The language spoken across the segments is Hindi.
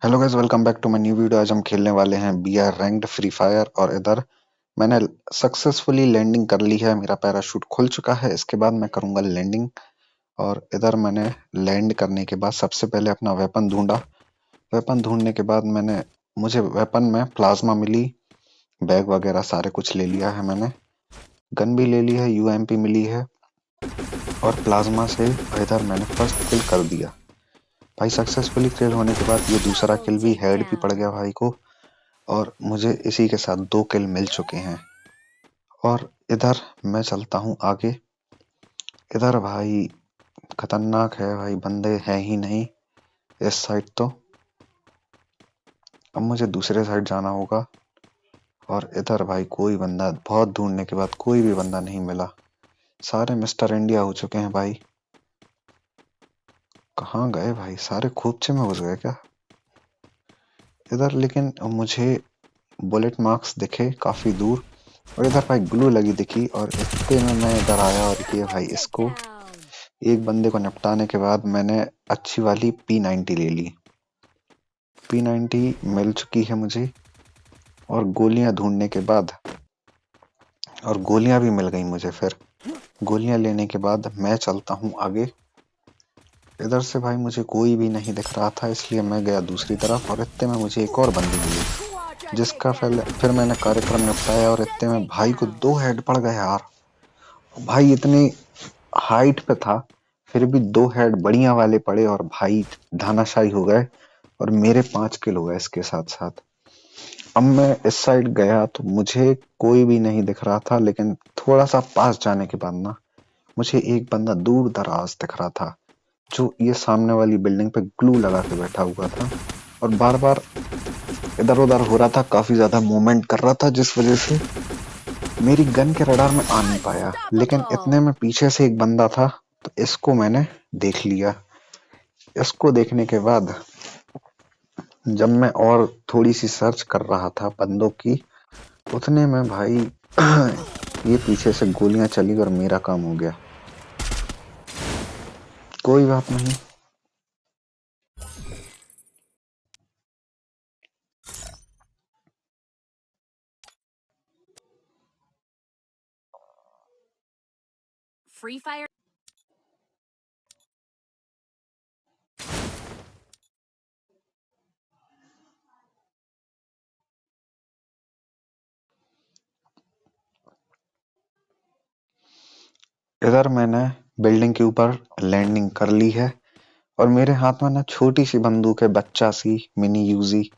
Hello guys, welcome back to my new video. आज हम खेलने वाले हैं B R ranked Free Fire. और इधर मैंने सक्सेसफुली लैंडिंग कर ली है। मेरा पैराशूट खुल चुका है। इसके बाद मैं करूंगा लैंडिंग। और इधर मैंने लैंड करने के बाद सबसे पहले अपना वेपन ढूंढा। वेपन ढूंढने के बाद मुझे वेपन में प्लाज्मा मिली। बैग वगैरह सारे कुछ ले लिया है मैंने। गन भी ले ली है, यूएमपी मिली है। और प्लाज्मा से इधर मैंने फर्स्ट किल कर दिया भाई। सक्सेसफुली किल होने के बाद ये दूसरा किल भी हेड भी पड़ गया भाई को। और मुझे इसी के साथ 2 किल मिल चुके हैं। और इधर मैं चलता हूँ आगे। इधर भाई खतरनाक है भाई, बंदे हैं ही नहीं इस साइड तो। अब मुझे दूसरे साइड जाना होगा। और इधर भाई कोई बंदा, बहुत ढूंढने के बाद कोई भी बंदा नहीं मिला। सारे मिस्टर इंडिया हो चुके हैं भाई। कहाँ गए भाई, सारे खोपचे में घुस गए क्या? इधर लेकिन मुझे बुलेट मार्क्स दिखे काफी दूर। और इधर भाई ग्लू लगी दिखी और इतने में मैं इधर आया और ये भाई इसको एक बंदे को निपटाने के बाद मैंने अच्छी वाली P90 ले ली। P90 मिल चुकी है मुझे। और गोलियां ढूंढने के बाद, और गोलियां भी मिल गई मुझे। फिर गोलियां लेने के बाद मैं चलता हूँ आगे। इधर से भाई मुझे कोई भी नहीं दिख रहा था, इसलिए मैं गया दूसरी तरफ। और इतने में मुझे एक और बंदी मिली, जिसका फिर मैंने कार्यक्रम निपटाया। और इतने में भाई को 2 हेड पड़ गए यार। भाई इतनी हाइट पे था, फिर भी 2 हेड बढ़िया वाले पड़े और भाई धानाशाही हो गए। और मेरे 5 किल हो गए इसके साथ साथ। अब मैं इस साइड गया तो मुझे कोई भी नहीं दिख रहा था, लेकिन थोड़ा सा पास जाने के बाद ना मुझे एक बंदा दूर दराज दिख रहा था, जो ये सामने वाली बिल्डिंग पे ग्लू लगा के बैठा हुआ था। और बार बार इधर उधर हो रहा था, काफी ज्यादा मूवमेंट कर रहा था, जिस वजह से मेरी गन के रडार में आ नहीं पाया। लेकिन इतने में पीछे से एक बंदा था, तो इसको मैंने देख लिया। इसको देखने के बाद जब मैं और थोड़ी सी सर्च कर रहा था बंदों की, उतने में भाई ये पीछे से गोलियां चली और मेरा काम हो गया। कोई बात नहीं। Free Fire. इधर मैंने बिल्डिंग के ऊपर लैंडिंग कर ली है। और मेरे हाथ में ना छोटी सी बंदूक है, बच्चा सी मिनी यूजी।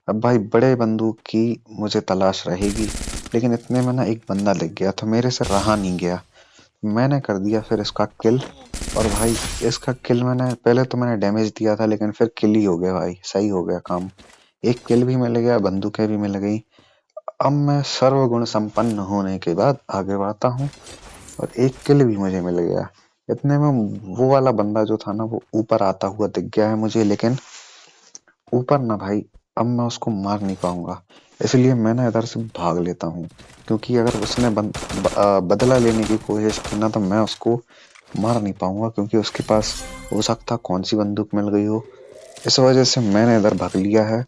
अब भाई बड़े बंदूक की मुझे तलाश रहेगी। लेकिन इतने में ना एक बंदा लग गया, तो मेरे से रहा नहीं गया। मैंने कर दिया फिर इसका किल। और भाई इसका किल मैंने डैमेज दिया था, लेकिन फिर किल ही हो गया भाई, सही हो गया काम। एक किल भी मिल गया, बंदूकें भी मिल गई। अब मैं सर्वगुण संपन्न होने के बाद आगे बढ़ता हूँ। और एक किल भी मुझे मिल गया। इतने में वो वाला बंदा जो था ना, वो ऊपर आता हुआ दिख गया है मुझे। लेकिन ऊपर ना भाई, अब मैं उसको मार नहीं पाऊंगा, इसलिए मैं ना इधर से भाग लेता हूँ। क्योंकि अगर उसने बदला लेने की कोशिश की ना, तो मैं उसको मार नहीं पाऊंगा, क्योंकि उसके पास हो सकता कौन सी बंदूक मिल गई हो। इस वजह से मैंने इधर भाग लिया है।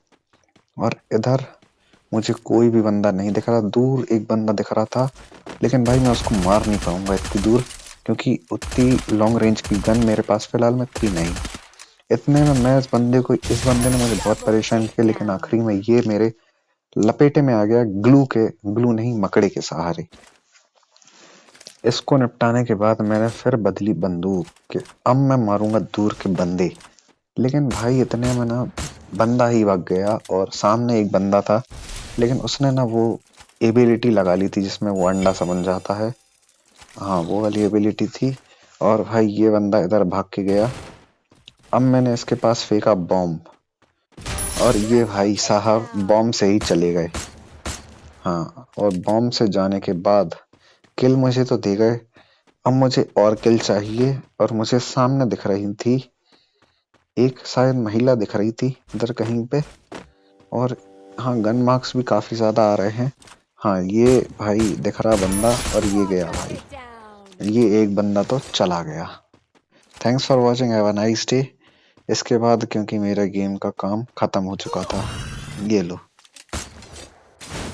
और इधर मुझे कोई भी बंदा नहीं दिख रहा। दूर एक बंदा दिख रहा था, लेकिन भाई मैं उसको मार नहीं पाऊंगा इतनी दूर, क्योंकि उतनी लॉन्ग रेंज की गन मेरे पास फिलहाल में थी नहीं। इतने में मैं इस बंदे ने मुझे बहुत परेशान किया, लेकिन आखिरी में ये मेरे लपेटे में आ गया, ग्लू नहीं, मकड़े के सहारे। इसको निपटाने के बाद मैंने फिर बदली बंदूक के अब मैं मारूंगा दूर के बंदे। लेकिन भाई इतने में ना बंदा ही भाग गया, और सामने एक बंदा था, लेकिन उसने ना वो एबिलिटी लगा ली थी जिसमें वो अंडा सा बन जाता है। हाँ, वो वाली एबिलिटी थी। और भाई ये बंदा इधर भाग के गया। अब मैंने इसके पास फेंका बॉम्ब, और ये भाई साहब बॉम्ब से ही चले गए। हाँ, और बॉम्ब से जाने के बाद किल मुझे तो दे गए। अब मुझे और किल चाहिए। और मुझे सामने दिख रही थी एक, शायद महिला दिख रही थी इधर कहीं पे। और हाँ, गन मार्क्स भी काफी ज्यादा आ रहे हैं। हाँ, ये भाई दिख रहा बंदा, और ये गया भाई। Target down. ये एक बंदा तो चला गया। Thanks for watching, have a nice day. इसके बाद क्योंकि मेरा गेम का काम खत्म हो चुका था। ये लो।